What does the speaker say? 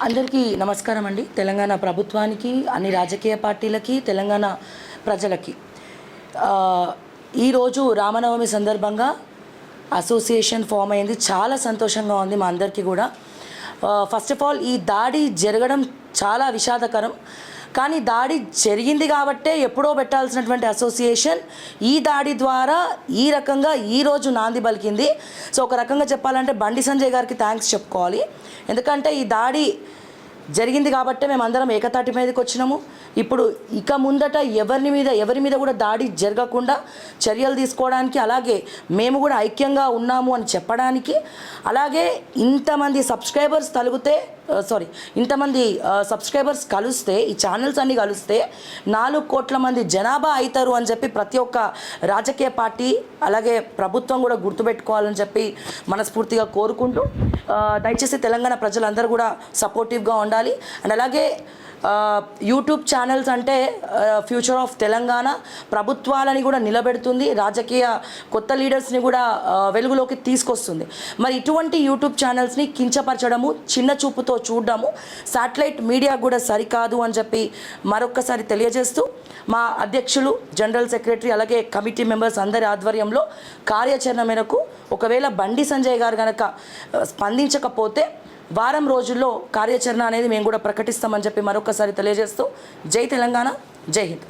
అందరికీ నమస్కారం అండి. తెలంగాణ ప్రభుత్వానికి, అన్ని రాజకీయ పార్టీలకి, తెలంగాణ ప్రజలకి ఈరోజు రామనవమి సందర్భంగా అసోసియేషన్ ఫామ్ అయింది. చాలా సంతోషంగా ఉంది మా అందరికీ కూడా. ఫస్ట్ ఆఫ్ ఆల్ ఈ దాడి జరగడం చాలా విషాదకరం. కానీ దాడి జరిగింది కాబట్టే ఎప్పుడో పెట్టాల్సినటువంటి అసోసియేషన్ ఈ దాడి ద్వారా ఈ రకంగా ఈరోజు నాంది పలికింది. సో ఒక రకంగా చెప్పాలంటే బండి సంజయ్ గారికి థ్యాంక్స్ చెప్పుకోవాలి. ఎందుకంటే ఈ దాడి జరిగింది కాబట్టే మేమందరం ఏకతాటి మీదకి వచ్చినాము. ఇప్పుడు ఇక ముందట ఎవరి మీద కూడా దాడి జరగకుండా చర్యలు తీసుకోవడానికి, అలాగే మేము కూడా ఐక్యంగా ఉన్నాము అని చెప్పడానికి, అలాగే ఇంతమంది సబ్స్క్రైబర్స్ కలిస్తే, ఈ ఛానల్స్ అన్నీ కలిస్తే 4 కోట్ల మంది జనాభా అవుతారు అని చెప్పి ప్రతి ఒక్క రాజకీయ పార్టీ అలాగే ప్రభుత్వం కూడా గుర్తుపెట్టుకోవాలని చెప్పి మనస్ఫూర్తిగా కోరుకుంటూ, దయచేసి తెలంగాణ ప్రజలందరూ కూడా సపోర్టివ్గా ఉండాలి. అండ్ అలాగే యూట్యూబ్ ఛానల్స్ అంటే ఫ్యూచర్ ఆఫ్ తెలంగాణ, ప్రభుత్వాలని కూడా నిలబెడుతుంది, రాజకీయ కొత్త లీడర్స్ని కూడా వెలుగులోకి తీసుకొస్తుంది. మరి ఇటువంటి యూట్యూబ్ ఛానల్స్ని కించపరచడము, చిన్న చూపుతో చూడడము శాటిలైట్ మీడియా కూడా సరికాదు అని చెప్పి మరొక్కసారి తెలియజేస్తూ, మా అధ్యక్షులు, జనరల్ సెక్రటరీ అలాగే కమిటీ మెంబర్స్ అందరి ఆధ్వర్యంలో కార్యాచరణ మేరకు ఒకవేళ బండి సంజయ్ గారు కనుక స్పందించకపోతే వారం రోజుల్లో కార్యాచరణ అనేది మేము కూడా ప్రకటిస్తామని చెప్పి మరొకసారి తెలియజేస్తూ, జై తెలంగాణ, జై హింద్.